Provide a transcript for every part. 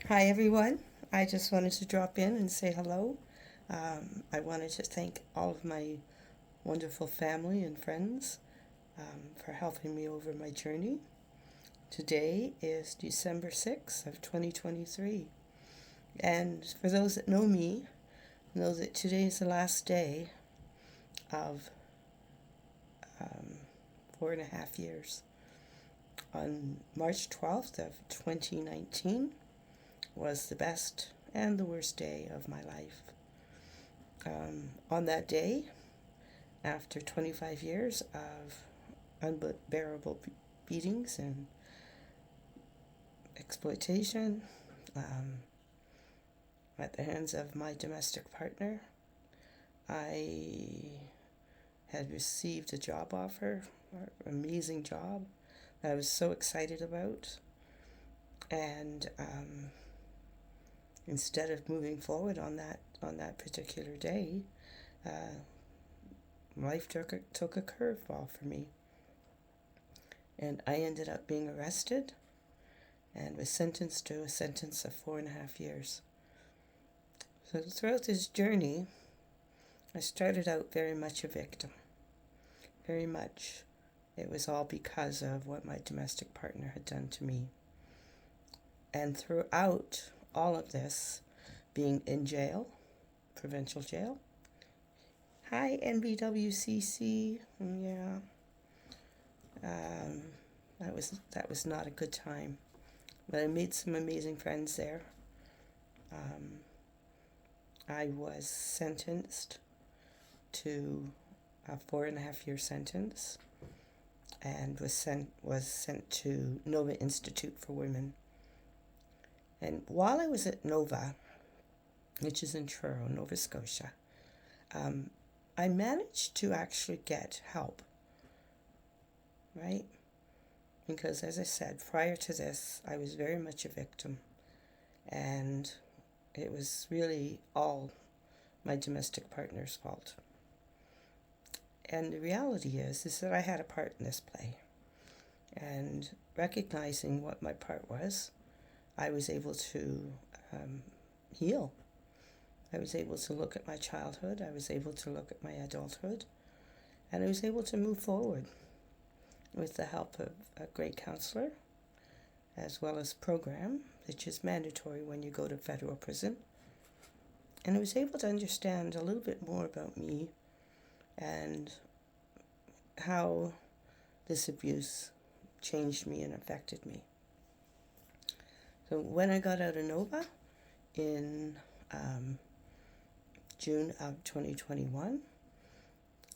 Hi, everyone. I just wanted to drop in and say hello. I wanted to thank all of my wonderful family and friends for helping me over my journey. Today is December 6th of 2023. And for those that know me, know that today is the last day of um, 4.5 years. On March 12th of 2019 was the best and the worst day of my life. On that day, after 25 years of unbearable beatings and exploitation at the hands of my domestic partner, I had received a job offer, an amazing job that I was so excited about. And instead of moving forward on that particular day, uh, life took a curveball for me, and I ended up being arrested and was sentenced to a sentence of 4.5 years. So throughout this journey, I started out very much a victim. Very much. It was all because of what my domestic partner had done to me. And throughout all of this, being in jail, provincial jail. Hi, NBWCC. Yeah. Um, that was not a good time. But I made some amazing friends there. Um, I was sentenced to a 4.5 year sentence and was sent to Nova Institute for Women. And while I was at Nova, which is in Truro, Nova Scotia, um, I managed to actually get help, right? Because as I said, prior to this, I was very much a victim, and it was really all my domestic partner's fault. And the reality is that I had a part in this play. And recognizing what my part was, I was able to heal. I was able to look at my childhood. I was able to look at my adulthood. And I was able to move forward with the help of a great counselor, as well as program, which is mandatory when you go to federal prison. And I was able to understand a little bit more about me and how this abuse changed me and affected me. So when I got out of Nova in June of 2021,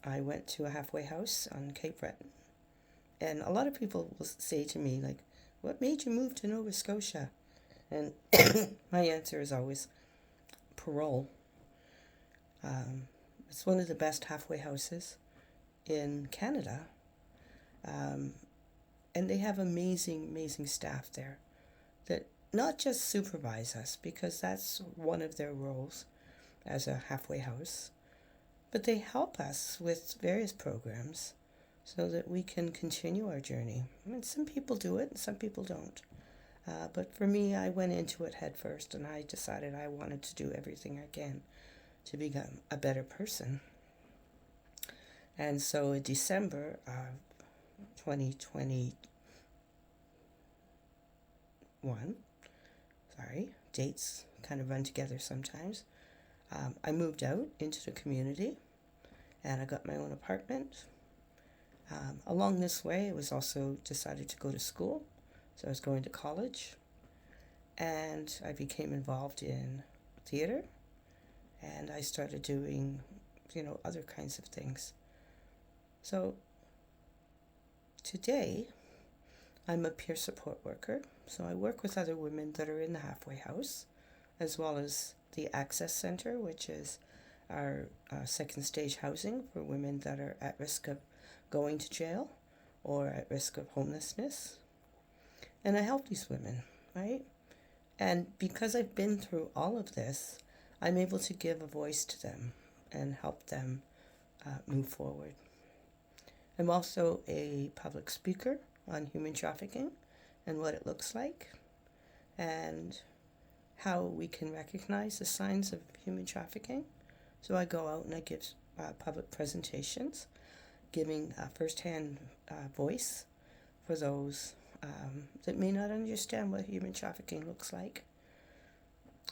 I went to a halfway house on Cape Breton. And a lot of people will say to me, like, what made you move to Nova Scotia? And my answer is always Parole. It's one of the best halfway houses in Canada. Um, and they have amazing, amazing staff there that not just supervise us, because that's one of their roles as a halfway house, but they help us with various programs so that we can continue our journey. I mean, some people do it and some people don't. But for me, I went into it head first, and I decided I wanted to do everything I can to become a better person. And so in December of 2021, sorry, dates kind of run together sometimes, I moved out into the community and I got my own apartment. Along this way, I was also decided to go to school. So I was going to college, and I became involved in theater, and I started doing, other kinds of things. So today, I'm a peer support worker. So I work with other women that are in the halfway house, as well as the Access Center, which is our second stage housing for women that are at risk of going to jail or at risk of homelessness. And I help these women, right? And because I've been through all of this, I'm able to give a voice to them and help them move forward. I'm also a public speaker on human trafficking and what it looks like. And how we can recognize the signs of human trafficking. So I go out and I give public presentations, giving first-hand voice for those that may not understand what human trafficking looks like.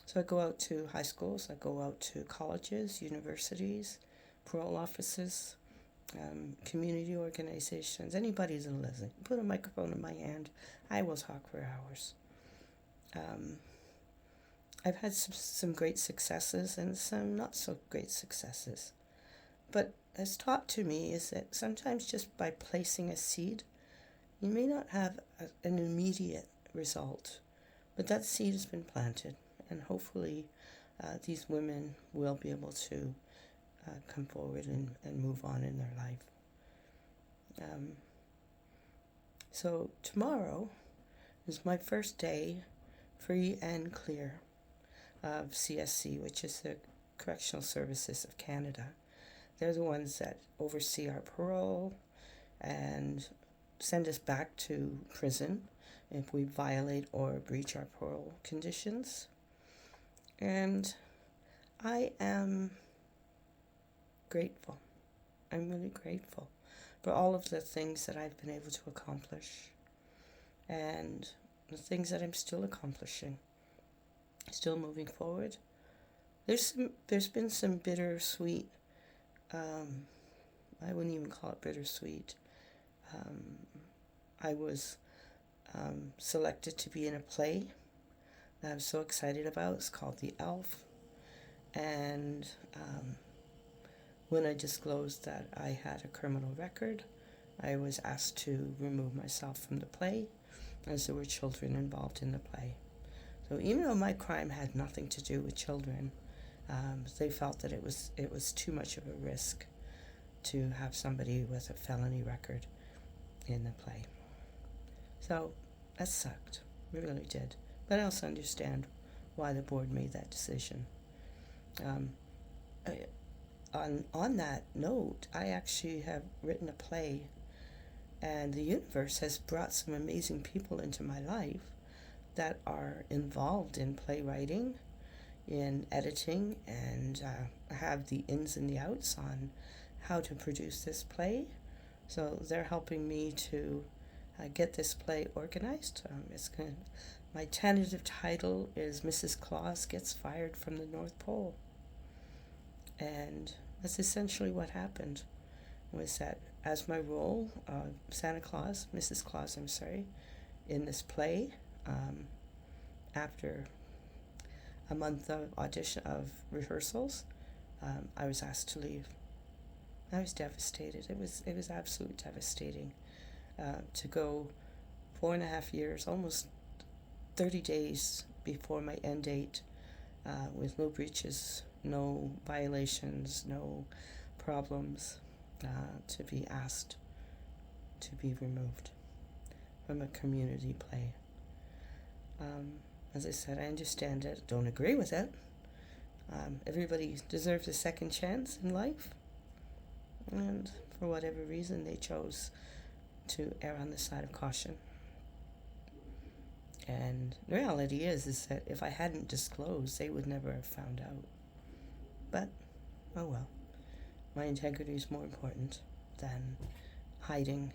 So I go out to high schools, I go out to colleges, universities, parole offices, community organizations, anybody that'll listen. Put a microphone in my hand, I will talk for hours. I've had some great successes and some not so great successes. But as taught to me is that sometimes just by placing a seed, you may not have an immediate result, but that seed has been planted, and hopefully these women will be able to come forward and move on in their life. So tomorrow is my first day free and clear of CSC, which is the Correctional Services of Canada. They're the ones that oversee our parole and send us back to prison if we violate or breach our parole conditions. And I am grateful. I'm really grateful for all of the things that I've been able to accomplish and the things that I'm still accomplishing, still moving forward. There's been some bittersweet, I wouldn't even call it bittersweet. I was selected to be in a play that I'm so excited about. It's called The Elf. And when I disclosed that I had a criminal record, I was asked to remove myself from the play, as there were children involved in the play. So even though my crime had nothing to do with children, they felt that it was too much of a risk to have somebody with a felony record in the play. So that sucked. It really did. But I also understand why the board made that decision. On that note, I actually have written a play, and the universe has brought some amazing people into my life that are involved in playwriting, in editing, and have the ins and the outs on how to produce this play. So they're helping me to get this play organized. My tentative title is Mrs. Claus Gets Fired from the North Pole. And that's essentially what happened, was that as my role, Santa Claus, Mrs. Claus, in this play, after a month of rehearsals, I was asked to leave. I was devastated. It was absolutely devastating to go 4.5 years, almost 30 days before my end date, with no breaches, no violations, no problems, to be asked to be removed from a community play. As I said, I understand it, don't agree with it. Everybody deserves a second chance in life, and for whatever reason they chose to err on the side of caution. And the reality is that if I hadn't disclosed, they would never have found out. But, oh well. My integrity is more important than hiding.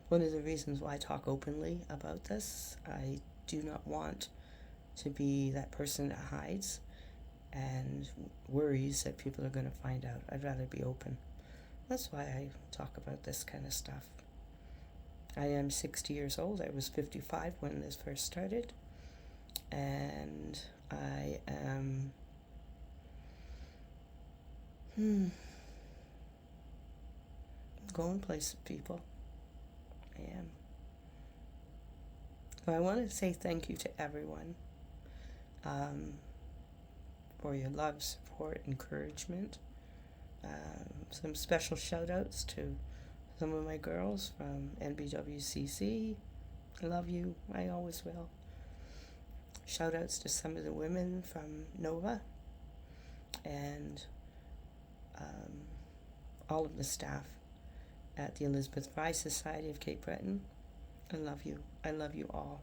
One of the reasons why I talk openly about this, I do not want to be that person that hides and worries that people are going to find out. I'd rather be open. That's why I talk about this kind of stuff. I am 60 years old. I was 55 when this first started. And I am going places, people. I am. So I want to say thank you to everyone for your love, support, encouragement. Some special shout outs to some of my girls from NBWCC. I love you. I always will. Shout outs to some of the women from NOVA and all of the staff at the Elizabeth Fry Society of Cape Breton. I love you. I love you all.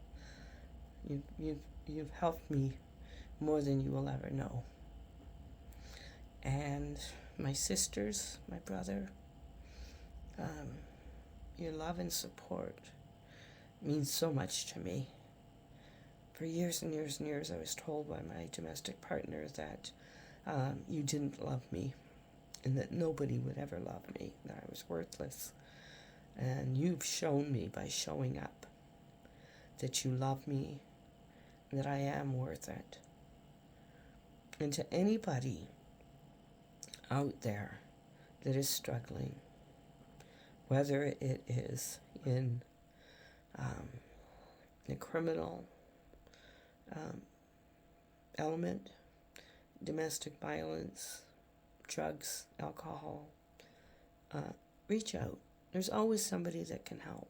You've helped me more than you will ever know. And my sisters, my brother, your love and support means so much to me. For years and years and years, I was told by my domestic partner that you didn't love me and that nobody would ever love me, that I was worthless. And you've shown me by showing up that you love me, that I am worth it. And to anybody out there that is struggling, whether it is in the criminal element, domestic violence, drugs, alcohol, reach out. There's always somebody that can help.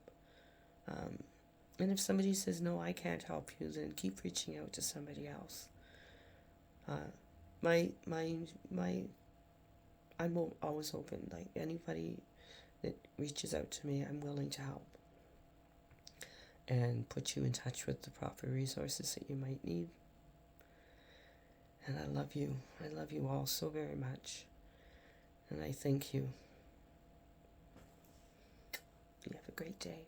And if somebody says, no, I can't help you, then keep reaching out to somebody else. I'm always open. Like anybody that reaches out to me, I'm willing to help and put you in touch with the proper resources that you might need. And I love you. I love you all so very much. And I thank you. You have a great day.